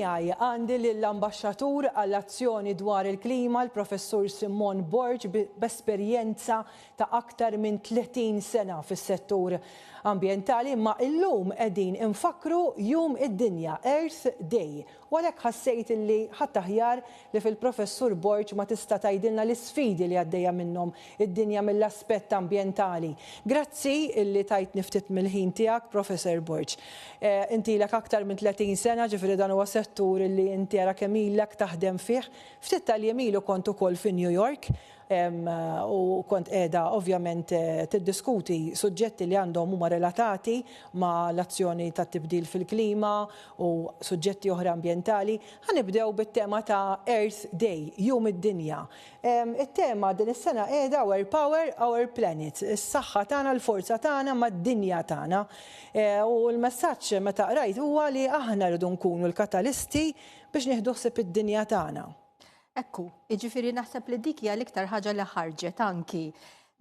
miegħi għandi l-Ambaxxatur għall-Azzjoni dwar il-Klima, l-Professur Simon Borg, b'esperjenza ta' aktar minn 30 sena fis-settur ambjentali, ma illum qegħdin infakru Jum id-Dinja, Earth Day. U għalhekk ħassejt li ħadd aħjar li fil-Professur Borg ma tista' tgħidilna l-isfidi li għaddejja minnhom id-dinja mill-aspett ambjentali. Grazzi li tajt niftit mill-ħin tiegħek, Professor Borg. Inti lek aktar minn 30 sena, ġifieri dan huwa settur li inti ara kemm ilek taħdem fih. Ftit tal-jemilu kont ukoll fi New York u kont qiegħda ovvjament tiddiskuti suġġetti li għandhom huma relatati ma' l-azzjoni tat-tibdil fil-klima u suġġetti oħra ambjentali. Ħanibdew bit-tema ta' Earth Day, Jum id-Dinja. It-tema din is-sena qiegħda Our Power, Our Planet, is-saħħa tagħna, l-forza tagħna mad-dinja tagħna. U l-messaġġ meta qrajt huwa li aħna rridu nkunu l-katalisti biex nieħdu ħsieb id-dinja tagħna. Ekku, jiġifieri naħseb li dik hija l-iktar ħaġa li ħarġet anki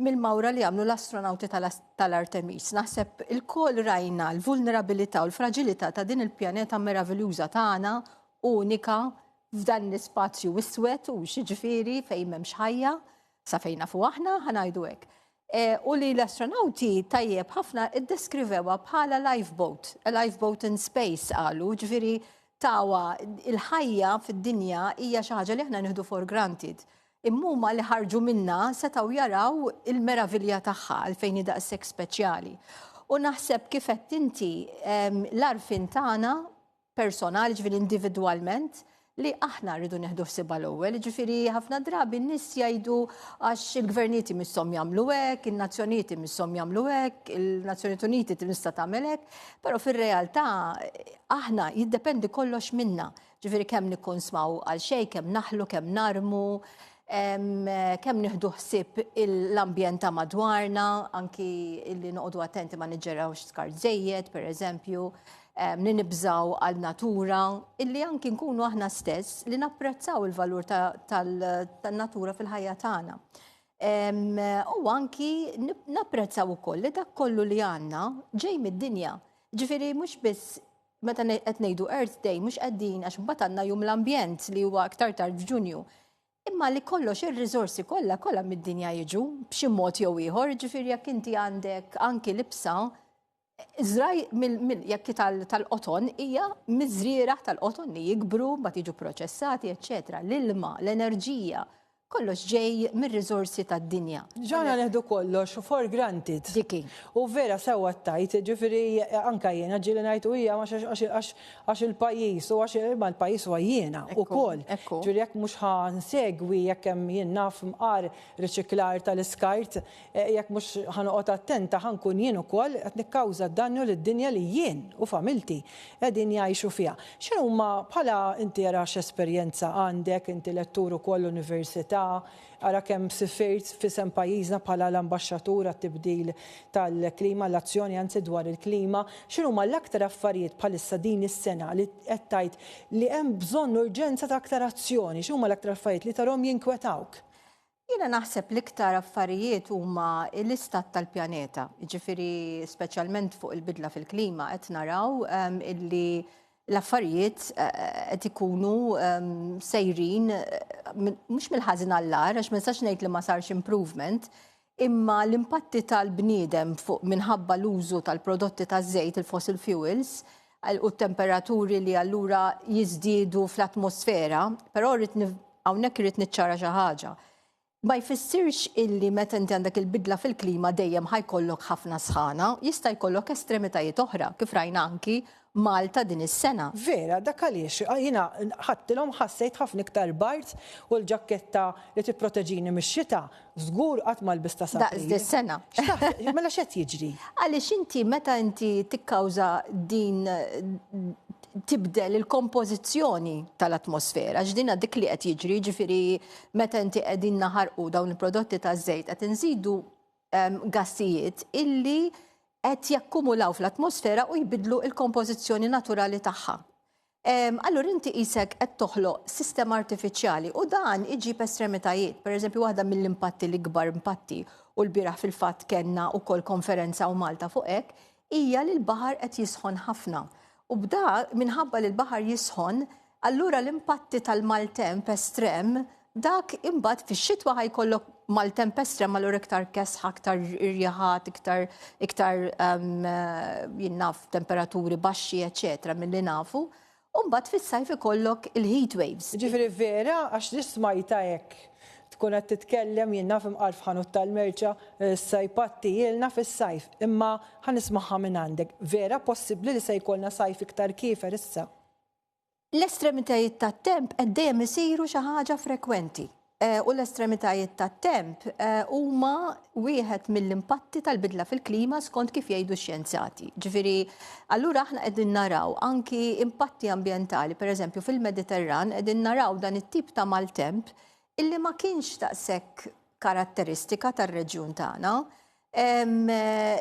mill-mawra li għamlu l-astronauti tal-Artemis. Naħseb il-koll rajna l-vulnerabilità u l-fragilità ta' din il-pjaneta meraviljuża tagħna, unika f'dan l-ispazju iswed u xiġifieri fejn m'hemmx ħajja, sa fejn nafu aħna ħanajdu hekk. U li l-astronauti tajjeb ħafna iddeskrivewha bħala lifeboat, a lifeboat in space qalu, ġifieri tawa il-ħajja fid-dinja hija xi ħaġa li aħna nieħdu for granted. Immuma li ħarġu minna setgħu jaraw il-meravilja tagħha għalfejn daqshekk speċjali. U naħseb kif qed inti l-arfin tagħna personali, ġifieri individwalment, li aħna rridu neħdu ħsiebha l-ewwel, ġifieri ħafna drabi n-nies jgħidu għax il-gvernijiet misshom jagħmlu hekk, in-nazzjonijiet misshom jagħmlu hekk, il-Nazzjonijiet Uniti tista' tagħmel hekk, però fir-realtà aħna jiddependi kollox minna. Ġifieri kemm nikkonsmaw għal xejn, kemm naħlu, kemm narmu, kemm nieħdu ħsieb l-ambjent ta' madwarna, anki illi noqogħdu attenti ma niġġerawx skart żejjed, pereżempju, nibżaw għal natura, illi anki nkunu aħna stess li napprezzaw il-valur tal-natura fil-ħajja tagħna. U anki napprezzaw ukoll li dak kollu li għandna ġej mid-dinja. Ġifieri mhux biss meta qed ngħidu Earth Day mhux qegħdin għax mbagħad għandna jum l-ambjent li huwa aktar tard f'Ġunju. Imma li kollox ir-riżorsi kollha mid-dinja jiġu b'xi mod jew ieħor, ġifieri jekk inti għandek anki libsa Iżraj jekk tal-qoton hija miżrieraħ tal-qoton li jikbru mbagħad jiġu proċessati, eċċetera. L-ilma, l-enerġija, kollox ġej mir-riżorsi tad-dinja. Ġana neħdu kollox for granted. Diki. U vera sewwa tajt, ġifieri anke jiena ġieli ngħidu hija għax il-pajjiż u għax il-pajjiż huwa jiena wkoll. Ġifieri jekk mhux ħansegwi jekk hemm jien naf mqar riċiklar tal-iskart, jekk mhux ħanoqgħod attenta ħankun jien ukoll qed nikkawża dannu lid-dinja li jien u familti qegħdin jgħixu fiha. X'inhuma bħala inti ara x'esperjenza għandek, inti lettur ukoll università, ara kemm sifirt fisem pajjiżna bħala l-Ambaxxatur għat-tibdil tal-klima, l-azzjoni anzi dwar il-klima, x'inhuma l-aktar affarijiet bħalissa din is-sena li qed tgħid li hemm bżonn urġenza ta' aktar azzjoni, x'huma l-aktar affarijiet li tarhom jinkwetawk? Jiena naħseb l-iktar affarijiet huma l-istat tal-pjaneta, jiġifieri speċjalment fuq il-bidla fil-klima qed naraw illi l-affarijiet qed ikunu sejrin mhux mill-ħażin għall-agħar għax ma nistax ngħid li ma sarx improvement, imma l-impatti tal-bniedem fuq minħabba l-użu tal-prodotti taż-żejt, il-fossil fuels, u t-temperaturi li allura jiżdiedu fl-atmosfera, però hawnhekk irid niċċara xi ħaġa. Ma jfissirx illi meta inti għandek il-bidla fil-klima dejjem ħajkollok ħafna sħana, jista' jkollok estremitajiet oħra, kif rajna anki Malta din is-sena. Vera, dak għaliex jiena ħadtilhom ħassejt ħafna iktar bart u l-ġakketta li tipproteġini mix-xita żgur qatt ma lbista sa. Daqs dis-sena. Mela x'qed jiġri? Għaliex inti meta inti tikkawża din tibdel il-kompożizzjoni tal-atmosfera, ġdina dik li qed jiġri, ġifieri meta inti qegħdin naħarqu dawn il-prodotti taż-żejt qed inżidu gassijiet illi qed jakkumulaw fl-atmosfera u jbidlu il-kompożizzjoni naturali tagħha. Allura inti qisek qed toħloq sistema artifiċjali u dan iġib estremitajiet. Pereżempju waħda mill-impatti l-ikbar impatti u l-bieraħ fil-fatt kellna wkoll konferenza u Malta fuq hekk hija li l-baħar qed jisħon ħafna. U bda minħabba li l-baħar jisħon allura l-impatti tal-maltemp estrem dak imbagħad fix-xitwa ħajkollok maltemp estrem allura iktar kesħa, iktar irjaħat, iktar jinnaf temperaturi baxxi, eċetera, milli nafu. U mbagħad fis-sajf ikollok il-heat waves. Ġifieri vera għax nismajta hekk. Tkun qed titkellem jien naf imqarf ħanut tal-merċa sajpatti jilna fis-sajf, imma ħanismaħħa minn għandek. Vera possibbli li se jkollna sajf iktar kiefer issa? L-estremitajiet tat-temp qed dejjem isiru xi ħaġa frekwenti. U l-estremitajiet tat-temp huma wieħed mill-impatti tal-bidla fil-klima skont kif jgħidu x-xjenzjati. Ġifieri, allura aħna qegħdin naraw anki impatti ambjentali, pereżempju fil-Mediterran qegħdin naraw dan it-tip ta' maltemp illi ma kienx daqshekk karatteristika tar-reġjun tagħna.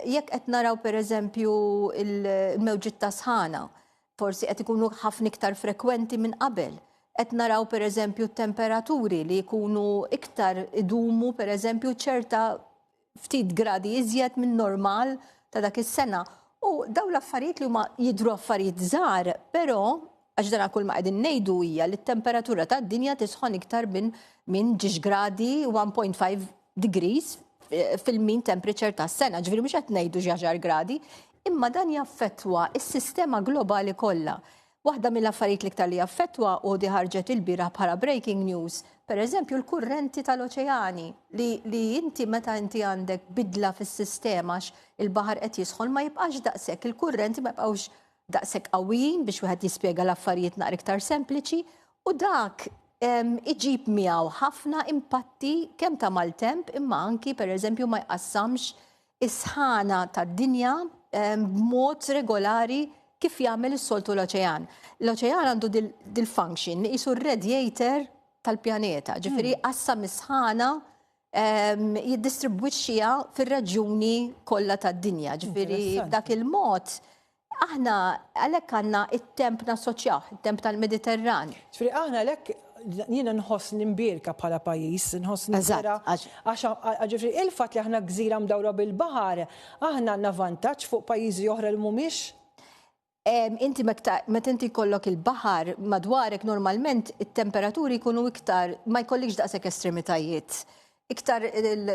Jekk qed naraw pereżempju il-mewġiet ta' sħana, forsi qed ikunu ħafna iktar frekwenti minn qabel. Qed naraw pereżempju temperaturi li jkunu iktar idumu pereżempju ċerta ftit gradi iżjed minn normal ta' dak is-sena. U dawn l-affarijiet li huma jidhru affarijiet żgħar, però għax dan kull ma qegħdin ngħidu hija li t-temperatura tad-dinja tisħon iktar minn 10 gradi 1.5 degrees fil-mean temperature tas-sena. Ġifieri mhux qed ngħidu xi 10 gradi, imma dan jaffettwa is-sistema globali kollha. Waħda mill-affarijiet l-iktar li jaffettwa u di ħarġet il-bieraħ bħala breaking news, pereżempju l-kurrenti tal-oċeani li inti meta inti għandek bidla fis-sistema il-baħar qed jisħon ma jibqax daqshekk, il-kurrenti ma jibqgħux daqshekk qawwijin biex wieħed jispjega l-affarijiet naqra iktar sempliċi u dak iġib miegħu ħafna impatti kemm ta' maltemp imma anki pereżempju ma jqassamx is-sħana tad-dinja b'mod regolari kif jagħmel is-soltu l-oċean. L-oċean għandu dil-function li qisu r-radiator tal-pjaneta, ġifieri qassam is-sħana jiddistribwixxiha fir-raġuni kollha tad-dinja. Ġifieri b'dak il-mod aħna għalhekk għandna it-temp nassoċjaw, it-temp tal-Mediterran. Ġifieri aħna għalhekk jiena nħoss nimbierka bħala pajjiż, nħoss nibera għax ġifieri il-fatt li aħna gżira mdawra bil-baħar, aħna għandna vantaġġ fuq pajjiżi oħra li mhumiex. Inti meta inti jkollok il-baħar madwarek normalment it-temperaturi jkunu iktar ma jkollikx daqshekk estremitajiet. Iktar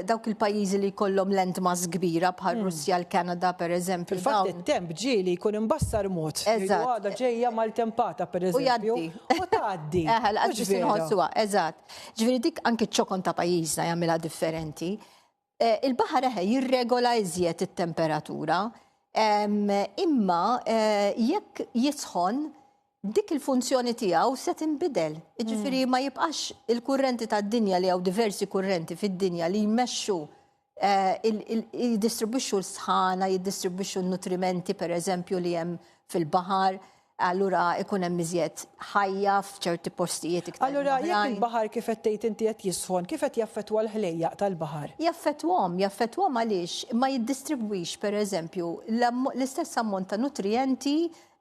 dawk il-pajjiżi li jkollhom landmass kbira bħal Russja, l-Kanada pereżempju. Il-fatt it-temp ġieli jkun imbassar mod. Għada ġejja mal-tempata pereżempju. U tgħaddi. Ġifieri inħossuha, eżatt. Ġifieri dik anke ċ-ċokon ta' pajjiżna jagħmilha differenti. Il-baħar jirregola iżjed it-temperatura. Imma jekk jisħon dik il-funzjoni tiegħu se tinbidel. Ġifieri ma jibqax il-kurrenti tad-dinja li hawn diversi kurrenti fid-dinja li jmexxu jiddistribwixxu l-sħana, jiddistribwixxu n-nutrimenti pereżempju li hemm fil-baħar, allura ikun hemm iżjed ħajja f'ċerti postijiet iktar. Allura jekk il-baħar kif qed tgħid inti qed jisħon, kif qed jaffettwa l-ħlejjaq tal-baħar? Jaffettwhom għaliex ma jiddistribwix pereżempju l-istess ammont ta' nutrienti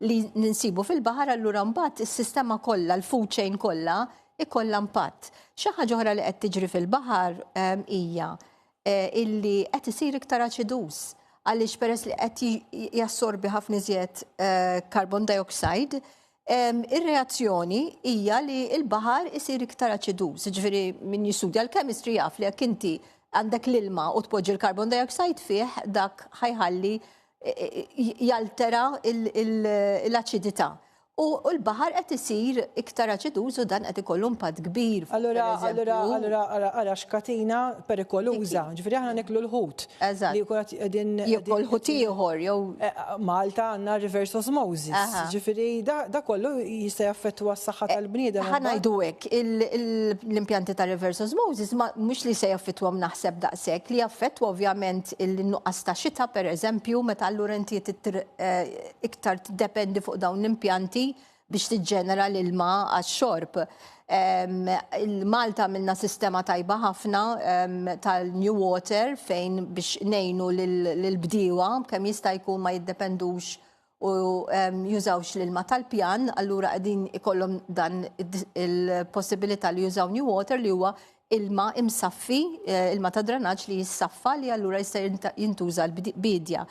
li ninsibu fil-baħar allura mbagħad is-sistema kollha, l-food chain kollha ikollha impatt. Xi ħaġa oħra li qed tiġri fil-baħar hija illi qed isir iktar aċidus għaliex peress li qed jassorbi ħafna iżjed carbon dioxide, ir-reazzjoni hija li l-baħar isir iktar aċidus. Ġifieri min jistudja l-chemistry jaf li jekk inti għandek l-ilma u tpoġġi l-carbon dioxide fih dak ħajħalli jaltera l-aċidità. U l-baħar qed isir iktar aċidus u dan qed ikollu impatt kbir. Allura ara x'katina perikoluża, ġifieri aħna niklu l-ħut. Li qegħdin jekol ħut ieħor jew Malta għandna reverse osmosis. Ġifieri da kollu jista' jaffettwa s-saħħa tal-bniedem. Ħanajdu hekk l-impjanti ta' reverse osmosis mhux li se jaffettwa naħseb daqshekk li jaffettwa ovvjament il-nuqqas ta' xita pereżempju meta allura inti iktar tiddependi fuq dawn l-impjanti biex tiġġenera l-ilma għax-xorb. Malta minna sistema tajba ħafna tal-New Water fejn biex nejnu l-bdiewa kemm jista' jkun ma jiddependux u jużawx l-ilma tal-pjan, allura qegħdin ikollhom dan il-possibilità li jużaw New Water li huwa ilma imsaffi, ilma ta' drenaġġ li jissaffa li allura jista' jintuża l-bidja.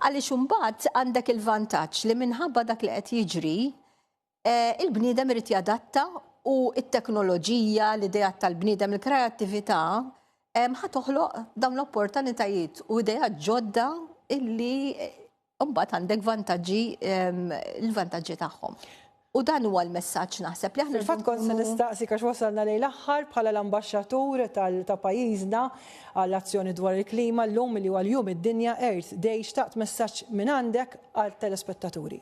Għaliex imbagħad għandek il-vantaġġ li minħabba dak li qed jiġri il-bniedem irid jadatta u it-teknoloġija, l-idea tal-bniedem, il-kreattività ħatoħloq dawn l-opportunitajiet u idea ġodda illi mbagħad għandek vantaġġi il-vantaġġi tagħhom. U dan huwa l-messaġġ naħseb li aħna. Fil-fatt kont se nistaqsik għax wasalna lejn l-aħħar bħala l-ambaxxatur ta' pajjiżna għall-azzjoni dwar il-klima llum li huwa l-jum id-dinja Earth Day xtaqt messaġġ minn għandek għall-telespettaturi.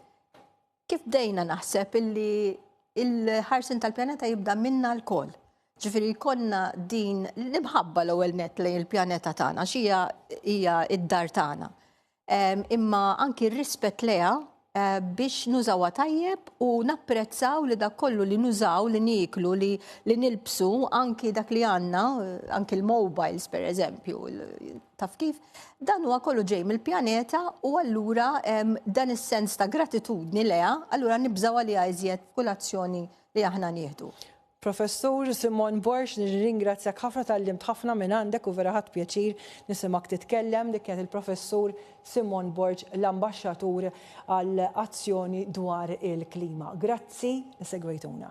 Kif bdejna naħseb illi il-ħarsin tal-pjaneta jibda minna l-koll. Ġifieri jkollna din l-imħabba l-ewwel net lejn il-pjaneta tagħna x'hija id-dar tagħna. Imma anki r-rispett leha biex nużawha tajjeb u napprezzaw li dak kollu li nużaw, li niklu, li nilbsu, anki dak li għandna, anki l-mobiles per eżempju, taf kif, dan huwa kollu ġej mill-pjaneta u allura dan is-sens ta' gratitudni leha, allura nibżaw għaliha iżjed f'kull azzjoni li aħna nieħdu. Professur Simon Borg, nirringrazzjak ħafna tal-limt ħafna minn għandek u vera ħadd pjaċir nisimak titkellem dik kienet il-Professur Simon Borg, l-ambaxxatur għall azzjoni dwar il-klima. Grazzi, segwejtuna.